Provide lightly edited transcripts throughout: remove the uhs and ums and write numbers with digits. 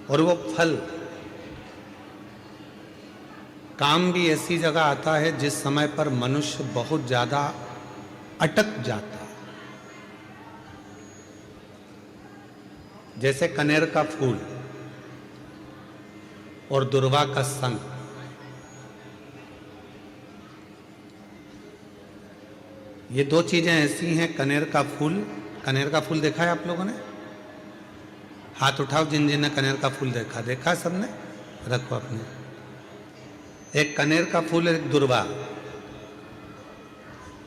और वो फल काम भी ऐसी जगह आता है जिस समय पर मनुष्य बहुत ज्यादा अटक जाता है। जैसे कनेर का फूल और दुर्वा का संग, ये दो चीजें ऐसी हैं। कनेर का फूल देखा है आप लोगों ने? हाथ उठाओ जिन जिन ने कनेर का फूल देखा है सबने? रखो अपने। एक कनेर का फूल, एक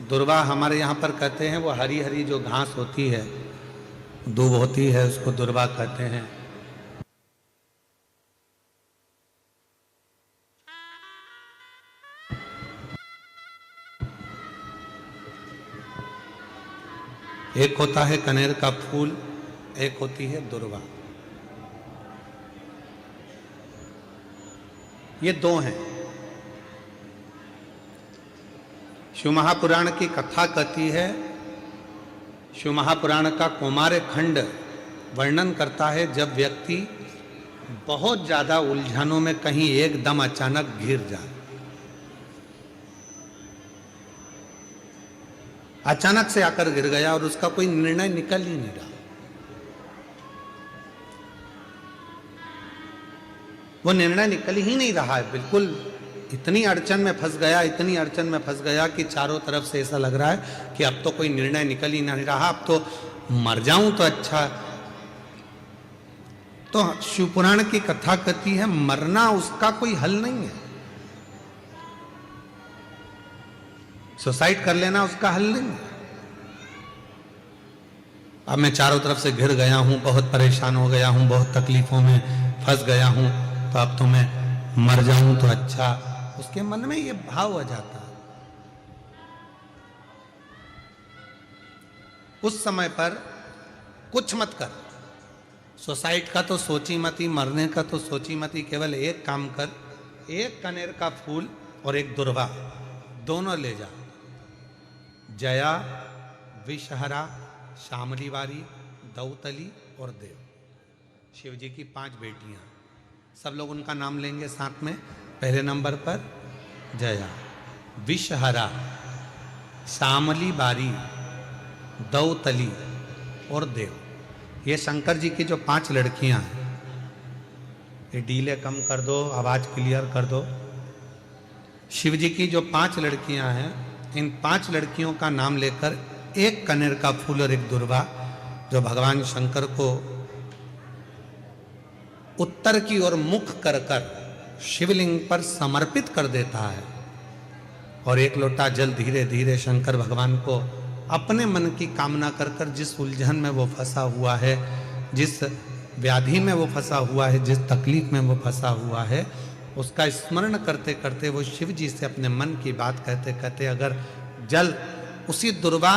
दुर्वा हमारे यहाँ पर कहते हैं, वो हरी हरी जो घास होती है, दूब होती है, उसको दुर्वा कहते हैं। एक होता है कनेर का फूल, एक होती है दुर्वा। ये दो हैं। शिव महापुराण की कथा कहती है, शिव महापुराण का कौमार्य खंड वर्णन करता है, जब व्यक्ति बहुत ज्यादा उलझनों में कहीं एकदम अचानक घिर जाए, अचानक से आकर गिर गया और उसका कोई निर्णय निकल ही नहीं रहा। वो निर्णय निकल ही नहीं रहा है, बिल्कुल इतनी अड़चन में फंस गया कि चारों तरफ से ऐसा लग रहा है कि अब तो कोई निर्णय निकल ही नहीं रहा, अब तो मर जाऊं तो अच्छा। तो शिवपुराण की कथा कहती है, मरना उसका कोई हल नहीं है, सुसाइड कर लेना उसका हल नहीं है। अब मैं चारों तरफ से घिर गया हूं, बहुत परेशान हो गया हूं, बहुत तकलीफों में फंस गया हूं, तो अब तो मैं मर जाऊं तो अच्छा। उसके मन में ये भाव आ जाता है। उस समय पर कुछ मत कर, सुसाइड का तो सोची मती, मरने का तो सोची मती, केवल एक काम कर, एक कनेर का फूल और एक दुर्वा दोनों ले जा। जया, विषहरा, शामली बारी, दौतली और देव, शिव जी की 5 बेटियां। सब लोग उनका नाम लेंगे साथ में। पहले नंबर पर जया, विषहरा, शामली बारी, दौतली और देव। ये शंकर जी की जो 5 लड़कियां हैं, ये डीले कम कर दो, आवाज क्लियर कर दो। शिव जी की जो 5 लड़कियां हैं, इन 5 लड़कियों का नाम लेकर एक कनेर का फूल और एक दुर्वा, जो भगवान शंकर को उत्तर की ओर मुख कर कर शिवलिंग पर समर्पित कर देता है, और एक लोटा जल धीरे धीरे शंकर भगवान को अपने मन की कामना कर कर, जिस उलझन में वो फंसा हुआ है, जिस व्याधि में वो फंसा हुआ है, जिस तकलीफ में वो फंसा हुआ है, उसका स्मरण करते करते वो शिव जी से अपने मन की बात कहते कहते अगर जल उसी दुर्वा,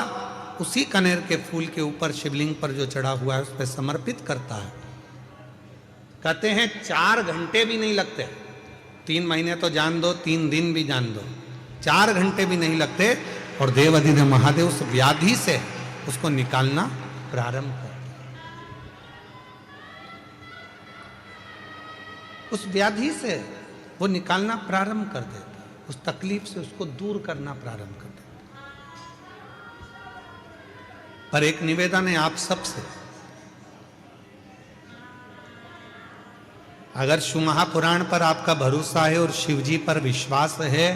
उसी कनेर के फूल के ऊपर शिवलिंग पर जो चढ़ा हुआ है उस पर समर्पित करता है, कहते हैं 4 घंटे भी नहीं लगते। 3 महीने तो जान दो, 3 दिन भी जान दो, 4 घंटे भी नहीं लगते, और देवाधिदेव महादेव उस व्याधि से उसको निकालना प्रारंभ कर, उस व्याधि से वो निकालना प्रारंभ कर देता, उस तकलीफ से उसको दूर करना प्रारंभ कर देता। पर एक निवेदन है आप सबसे, अगर शिव महापुराण पर आपका भरोसा है और शिव जी पर विश्वास है,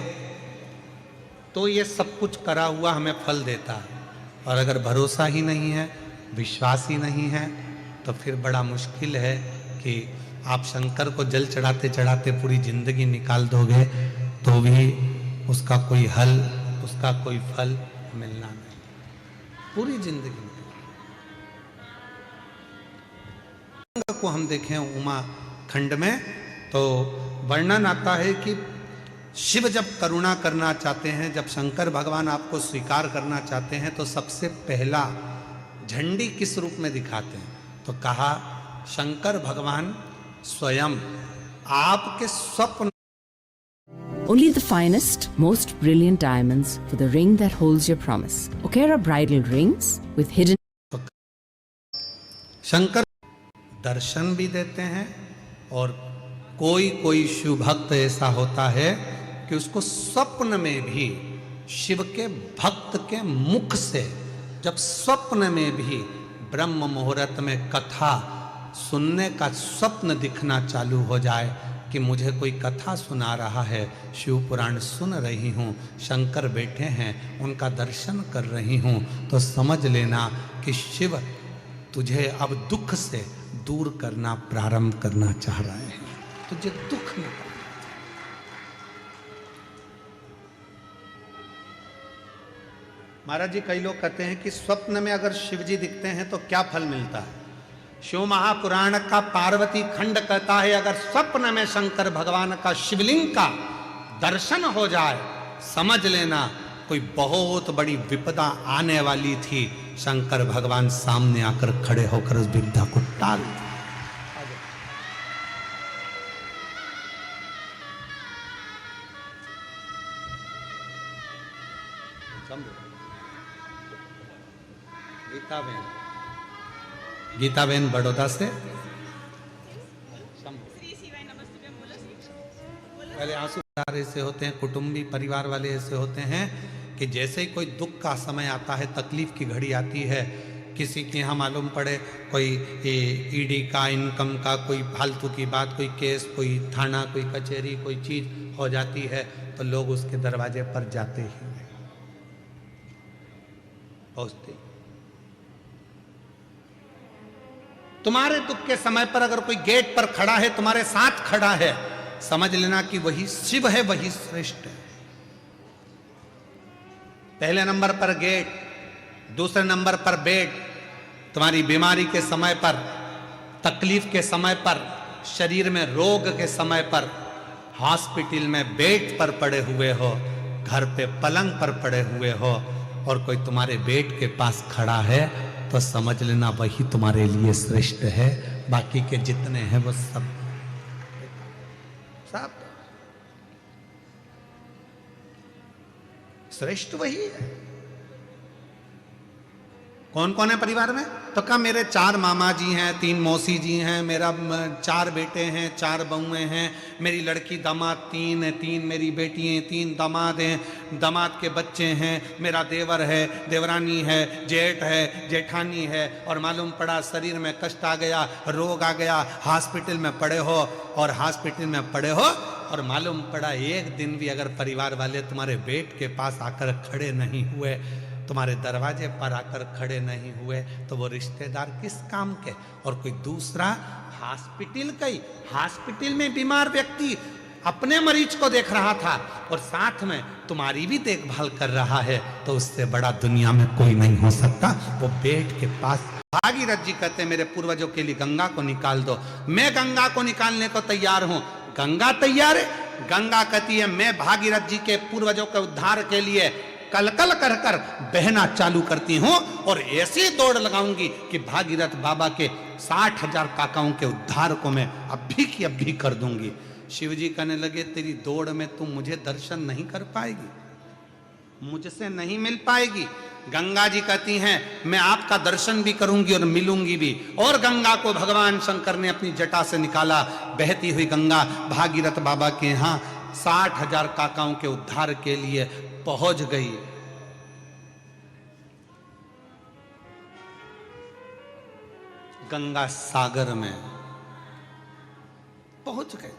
तो ये सब कुछ करा हुआ हमें फल देता है। और अगर भरोसा ही नहीं है, विश्वास ही नहीं है, तो फिर बड़ा मुश्किल है कि आप शंकर को जल चढ़ाते चढ़ाते पूरी जिंदगी निकाल दोगे तो भी उसका कोई हल, उसका कोई फल मिलना नहीं, पूरी जिंदगी को हम देखें उमा खंड में, तो वर्णन आता है कि शिव जब करुणा करना चाहते हैं, जब शंकर भगवान आपको स्वीकार करना चाहते हैं, तो सबसे पहला झंडी किस रूप में दिखाते हैं? तो कहा शंकर भगवान स्वयं आपके स्वप्न। Only the finest, most brilliant diamonds for the ring that holds your promise. Okera bridal rings with hidden. Shankar दर्शन भी देते हैं और कोई कोई शिव भक्त ऐसा होता है कि उसको स्वप्न में भी शिव के भक्त के मुख से, जब स्वप्न में भी ब्रह्म मुहूर्त में कथा सुनने का स्वप्न दिखना चालू हो जाए कि मुझे कोई कथा सुना रहा है, शिव पुराण सुन रही हूँ, शंकर बैठे हैं, उनका दर्शन कर रही हूँ, तो समझ लेना कि शिव तुझे अब दुख से दूर करना प्रारंभ करना चाह रहे हैं, तुझे दुख में। महाराज जी, कई लोग कहते हैं कि स्वप्न में अगर शिव जी दिखते हैं तो क्या फल मिलता है। शिव महापुराण का पार्वती खंड कहता है अगर स्वप्न में शंकर भगवान का शिवलिंग का दर्शन हो जाए, समझ लेना कोई बहुत बड़ी विपदा आने वाली थी, शंकर भगवान सामने आकर खड़े होकर उस विपदा को टाल दिया। गीताबेन बड़ौदा से पहले आंसू ऐसे होते हैं, कुटुंबी परिवार वाले ऐसे होते हैं कि जैसे ही कोई दुख का समय आता है, तकलीफ की घड़ी आती है, किसी के यहाँ मालूम पड़े कोई ईडी का, इनकम का कोई फालतू की बात, कोई केस, कोई थाना, कोई कचहरी, कोई चीज हो जाती है, तो लोग उसके दरवाजे पर जाते ही पहुंचते। तुम्हारे दुख के समय पर अगर कोई गेट पर खड़ा है, तुम्हारे साथ खड़ा है, समझ लेना कि वही शिव है, वही श्रेष्ठ है। पहले नंबर पर गेट, दूसरे नंबर पर बेड। तुम्हारी बीमारी के समय पर, तकलीफ के समय पर, शरीर में रोग के समय पर, हॉस्पिटल में बेड पर पड़े हुए हो, घर पे पलंग पर पड़े हुए हो और कोई तुम्हारे बेड के पास खड़ा है, तो समझ लेना वही तुम्हारे लिए श्रेष्ठ है। बाकी के जितने हैं वो सब श्रेष्ठ वही है। कौन कौन है परिवार में? तो कहा मेरे 4 मामा जी हैं, 3 मौसी जी हैं, मेरा 4 बेटे हैं, 4 बहुएं हैं, मेरी लड़की दामाद 3 मेरी बेटी हैं, 3 दामाद हैं, दामाद के बच्चे हैं, मेरा देवर है, देवरानी है, जेठ है, जेठानी है, और मालूम पड़ा शरीर में कष्ट आ गया, रोग आ गया, हॉस्पिटल में पड़े हो, और हॉस्पिटल में पड़े हो और मालूम पड़ा एक दिन भी अगर परिवार वाले तुम्हारे बेड के पास आकर खड़े नहीं हुए, तुम्हारे दरवाजे पर आकर खड़े नहीं हुए, तो वो रिश्तेदार किस काम के। और कोई दूसरा हॉस्पिटल में बीमार व्यक्ति अपने मरीज को देख रहा था और साथ में तुम्हारी भी देखभाल कर रहा है, तो उससे बड़ा दुनिया में कोई नहीं हो सकता। वो बेड के पास। भागीरथ जी कहते हैं मेरे पूर्वजों के लिए गंगा को निकाल दो। मैं गंगा को निकालने को तैयार हूं। गंगा तैयार है? गंगा कहती है मैं भागीरथ जी के पूर्वजों के उद्धार के लिए कलकल कर कर बहना चालू करती हूं और ऐसी दौड़ लगाऊंगी कि भागीरथ बाबा के 60,000 काकाओं के उद्धार को मैं अभी की अभी कर दूंगी। शिवजी कहने लगे तेरी दौड़ में तुम मुझे दर्शन नहीं कर पाएगी, मुझसे नहीं मिल पाएगी। गंगा जी कहती हैं मैं आपका दर्शन भी करूंगी और मिलूंगी भी। और गंगा को भगवान शंकर ने अपनी जटा से निकाला। बहती हुई गंगा भागीरथ बाबा के यहाँ 60,000 काकाओं के उद्धार के लिए पहुंच गई। गंगा सागर में पहुंच गए।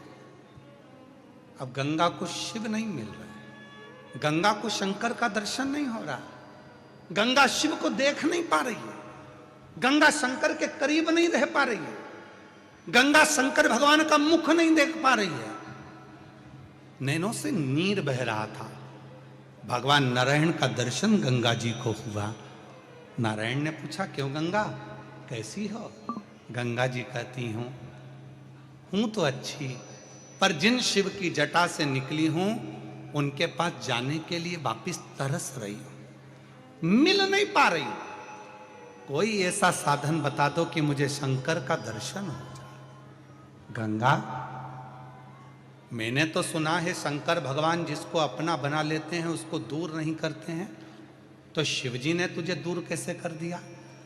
अब गंगा को शिव नहीं मिल रहा, गंगा को शंकर का दर्शन नहीं हो रहा, गंगा शिव को देख नहीं पा रही है, गंगा शंकर के करीब नहीं रह पा रही है, गंगा शंकर भगवान का मुख नहीं देख पा रही है। नैनों से नीर बह रहा था। भगवान नारायण का दर्शन गंगा जी को हुआ। नारायण ने पूछा क्यों गंगा कैसी हो? गंगा जी कहती हूं तो अच्छी, पर जिन शिव की जटा से निकली हूं उनके पास जाने के लिए वापिस तरस रही हूं, मिल नहीं पा रही। कोई ऐसा साधन बता दो कि मुझे शंकर का दर्शन हो जाए। गंगा मैंने तो सुना है शंकर भगवान जिसको अपना बना लेते हैं उसको दूर नहीं करते हैं, तो शिवजी ने तुझे दूर कैसे कर दिया?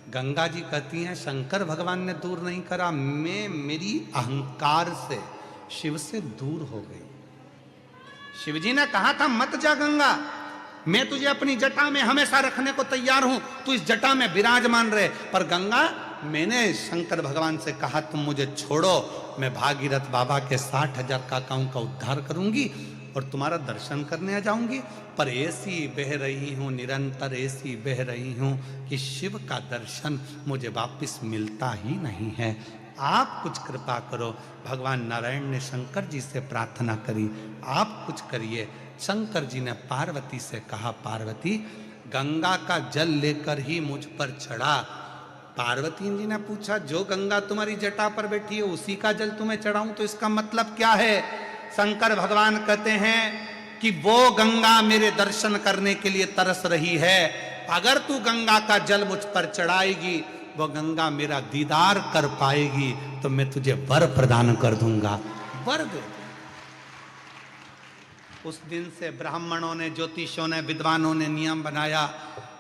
गंगा जी कहती हैं शंकर भगवान ने दूर नहीं करा, मैं मेरी अहंकार से शिव से दूर हो गई। शिव जी ने कहा था मत जा गंगा, मैं तुझे अपनी जटा में हमेशा रखने को तैयार हूं, तू इस जटा में विराजमान रहे। पर गंगा, मैंने शंकर भगवान से कहा तुम मुझे छोड़ो, मैं भागीरथ बाबा के 60,000 काकाओं का उद्धार करूंगी और तुम्हारा दर्शन करने आ जाऊंगी। पर ऐसी बह रही हूं, निरंतर ऐसी बह रही हूं कि शिव का दर्शन मुझे वापस मिलता ही नहीं है। आप कुछ कृपा करो। भगवान नारायण ने शंकर जी से प्रार्थना करी, आप कुछ करिए। शंकर जी ने पार्वती से कहा, पार्वती गंगा का जल लेकर ही मुझ पर चढ़ा। पार्वती जी ने पूछा, जो गंगा तुम्हारी जटा पर बैठी है उसी का जल तुम्हें चढ़ाऊं तो इसका मतलब क्या है? शंकर भगवान कहते हैं कि वो गंगा मेरे दर्शन करने के लिए तरस रही है। अगर तू गंगा का जल मुझ पर चढ़ाएगी, वो गंगा मेरा दीदार कर पाएगी तो मैं तुझे वर प्रदान कर दूंगा। वर दे। उस दिन से ब्राह्मणों ने, ज्योतिषों ने, विद्वानों ने नियम बनाया।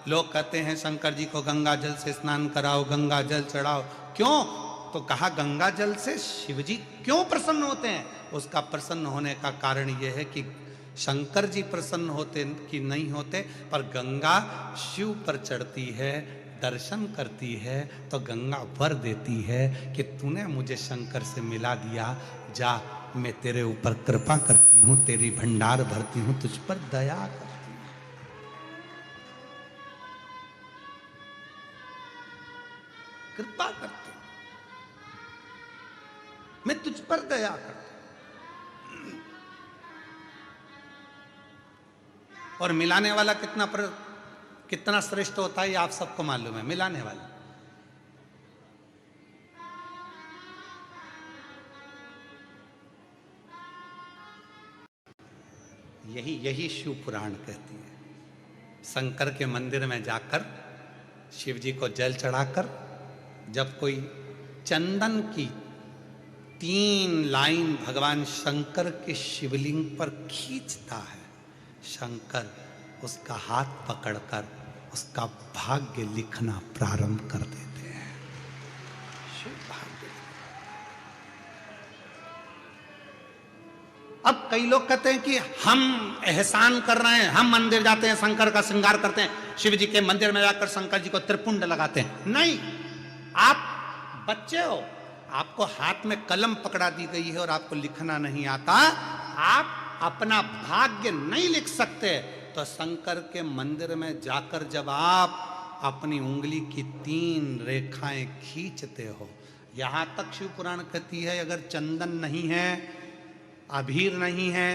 लोग कहते हैं शंकर जी को गंगा जल से स्नान कराओ, गंगा जल चढ़ाओ। क्यों? तो कहा गंगा जल से शिव जी क्यों प्रसन्न होते हैं? उसका प्रसन्न होने का कारण यह है कि शंकर जी प्रसन्न होते कि नहीं होते, पर गंगा शिव पर चढ़ती है, दर्शन करती है तो गंगा वर देती है कि तूने मुझे शंकर से मिला दिया, जा मैं तेरे ऊपर कृपा करती हूं, तेरी भंडार भरती हूं, तुझ पर दया करती हूं, कृपा करती हूं, मैं तुझ पर दया करती हूं। और मिलाने वाला कितना श्रेष्ठ होता है ये आप सबको मालूम है। मिलाने वाला यही शिव पुराण कहती है। शंकर के मंदिर में जाकर शिव जी को जल चढ़ाकर जब कोई चंदन की 3 लाइन भगवान शंकर के शिवलिंग पर खींचता है, शंकर उसका हाथ पकड़कर उसका भाग्य लिखना प्रारंभ कर देते हैं। शिव भाग्य। अब कई लोग कहते हैं कि हम एहसान कर रहे हैं, हम मंदिर जाते हैं, शंकर का श्रृंगार करते हैं, शिव जी के मंदिर में जाकर शंकर जी को त्रिपुंड लगाते हैं। नहीं, आप बच्चे हो, आपको हाथ में कलम पकड़ा दी गई है और आपको लिखना नहीं आता, आप अपना भाग्य नहीं लिख सकते। तो शंकर के मंदिर में जाकर जब आप अपनी उंगली की 3 रेखाएं खींचते हो, यहां तक शिव पुराण कहती है अगर चंदन नहीं है, अबीर नहीं है,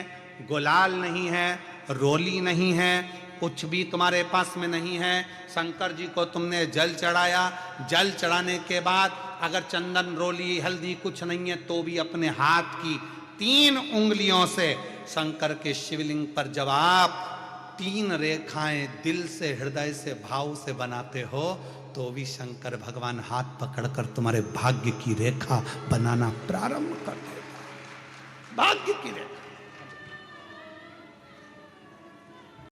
गुलाल नहीं है, रोली नहीं है, कुछ भी तुम्हारे पास में नहीं है, शंकर जी को तुमने जल चढ़ाया, जल चढ़ाने के बाद अगर चंदन, रोली, हल्दी कुछ नहीं है तो भी अपने हाथ की 3 उंगलियों से शंकर के शिवलिंग पर जब आप 3 रेखाएं दिल से, हृदय से, भाव से बनाते हो तो भी शंकर भगवान हाथ पकड़कर तुम्हारे भाग्य की रेखा बनाना प्रारंभ कर देगा। भाग्य की रेखा।